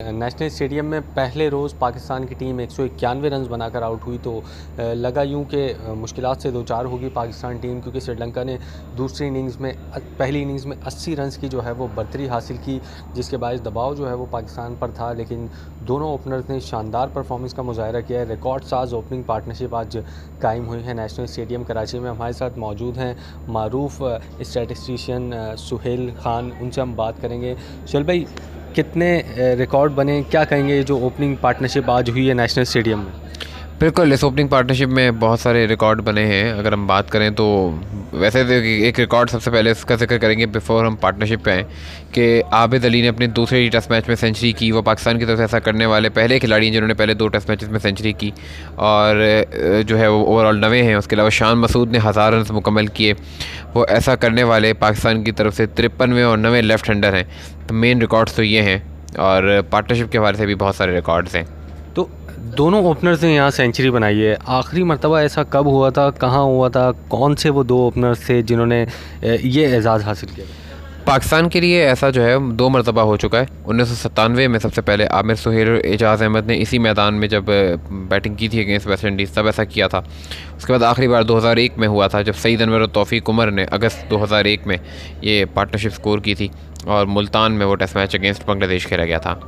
National stadium में पहले रोज़ पाकिस्तान की टीम 191 रन बनाकर आउट हुई तो लगा यूं कि मुश्किलात से दो चार होगी पाकिस्तान टीम, क्योंकि श्रीलंका ने दूसरी इनिंग्स में पहली इनिंग्स में 80 रन की जो है वो बढ़तरी हासिल की, जिसके बायस दबाव जो है वो पाकिस्तान पर था। लेकिन दोनों ओपनर्स ने शानदार परफॉर्मेंस का मुजाहरा किया है। रिकॉर्ड साज ओपनिंग पार्टनरशिप आज कायम हुई है नेशनल स्टेडियम कराची में। हमारे साथ मौजूद हैं मारूफ स्टैटिस्टिशियन सुहेल खान, उनसे हम बात करेंगे। सुहेल भाई, कितने रिकॉर्ड बने, क्या कहेंगे जो ओपनिंग पार्टनरशिप आज हुई है नेशनल स्टेडियम में? बिल्कुल, इस ओपनिंग पार्टनरशिप में बहुत सारे रिकॉर्ड बने हैं। अगर हम बात करें तो वैसे तो एक रिकॉर्ड सबसे पहले इसका जिक्र करेंगे बिफोर हम पार्टनरशिप पे आएँ कि आबिद अली ने अपने दूसरे टेस्ट मैच में सेंचुरी की। वो पाकिस्तान की तरफ से ऐसा करने वाले पहले खिलाड़ी हैं जिन्होंने पहले 2 टेस्ट मैचेस में सेंचुरी की और जो है वो ओवरऑल 90 हैं। उसके अलावा शान मसूद ने 1000 रन मुकम्मल किए। वो ऐसा करने वाले पाकिस्तान की तरफ से 53वें और 9वें लेफ्ट हैंडर हैं। तो मेन रिकॉर्ड्स तो ये हैं और पार्टनरशिप के हवाले से भी बहुत सारे रिकॉर्ड्स हैं। तो दोनों ओपनर्स ने यहाँ सेंचुरी बनाई है। आखिरी मर्तबा ऐसा कब हुआ था, कहाँ हुआ था, कौन से वो 2 ओपनर्स थे जिन्होंने ये एजाज़ हासिल किया? पाकिस्तान के लिए ऐसा जो है 2 मरतबा हो चुका है। 1997 में सबसे पहले आमिर सुहेल और एजाज़ अहमद ने इसी मैदान में जब बैटिंग की थी अगेंस्ट वेस्ट इंडीज़, तब ऐसा किया था। उसके बाद आखिरी बार 2001 में हुआ था जब सईद अनवर और तौफीक उमर ने अगस्त 2001 में ये पार्टनरशिप स्कोर की थी और मुल्तान में वो टेस्ट मैच अगेंस्ट बांग्लादेश खेला गया था।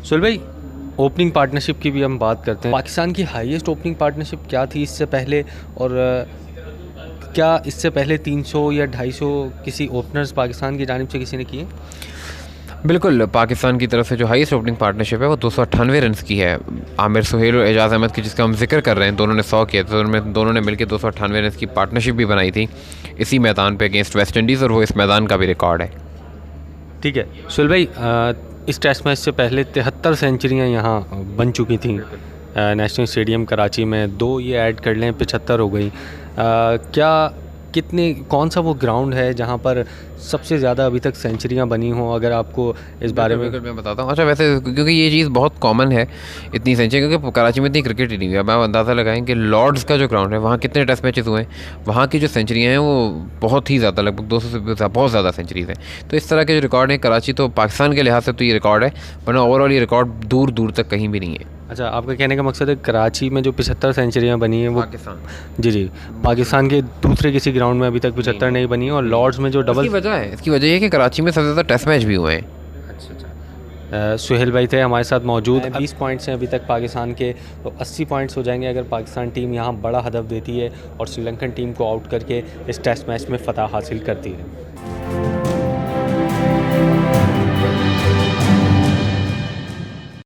सुहेल भाई, ओपनिंग पार्टनरशिप की भी हम बात करते हैं। पाकिस्तान की हाईएस्ट ओपनिंग पार्टनरशिप क्या थी इससे पहले, और क्या इससे पहले 300 या 250 किसी ओपनर्स पाकिस्तान की जानिब से किसी ने किए? बिल्कुल, पाकिस्तान की तरफ से जो हाईएस्ट ओपनिंग पार्टनरशिप है वो 298 रन की है। आमिर सुहेल और एजाज़ अहमद की जिसका हम जिक्र कर रहे हैं, दोनों ने 100 किए, तो दोनों ने मिलकर 298 रन की पार्टनरशिप भी बनाई थी इसी मैदान पे अगेंस्ट वेस्ट इंडीज़, और वो इस मैदान का भी रिकॉर्ड है। ठीक है सुहेल भाई, इस टेस्ट मैच से पहले 73 सेंचुरियाँ यहाँ बन चुकी थी नेशनल स्टेडियम कराची में। 2 ये ऐड कर लें, 75 हो गई। कौन सा वो ग्राउंड है जहाँ पर सबसे ज़्यादा अभी तक सेंचुरियाँ बनी हों, अगर आपको इस बारे में? मैं बताता हूँ। अच्छा, वैसे क्योंकि ये चीज़ बहुत कॉमन है इतनी सेंचुरी, क्योंकि कराची में इतनी क्रिकेट ही नहीं हुई। अब आप अंदाज़ा लगाएं कि लॉर्ड्स का जो ग्राउंड है वहाँ कितने टेस्ट मैचेस हुए हैं, वहाँ की जो सेंचुरियाँ हैं वो बहुत ही ज़्यादा, लगभग 200 से बहुत ज़्यादा सेंचुरीज़ हैं। तो इस तरह के जो रिकॉर्ड हैं कराची, तो पाकिस्तान के लिहाज से तो ये रिकॉर्ड है, वरना ओवरऑल ये रिकॉर्ड दूर दूर तक कहीं भी नहीं है। अच्छा, आपका कहने का मकसद है कराची में जो 75 सेंचुरियाँ बनी हैं वो पाकिस्तान, जी पाकिस्तान के दूसरे किसी ग्राउंड में अभी तक 75 नहीं बनी है, और लॉर्ड्स में जो डबल। इसकी वजह है कि कराची में सबसे ज़्यादा टेस्ट मैच भी हुए हैं। सुहेल भाई थे हमारे साथ मौजूद। 20 पॉइंट्स हैं अभी तक पाकिस्तान के, तो 80 पॉइंट्स हो जाएंगे अगर पाकिस्तान टीम यहाँ बड़ा हदफ देती है और श्रीलंकन टीम को आउट करके इस टेस्ट मैच में फ़तह हासिल करती है।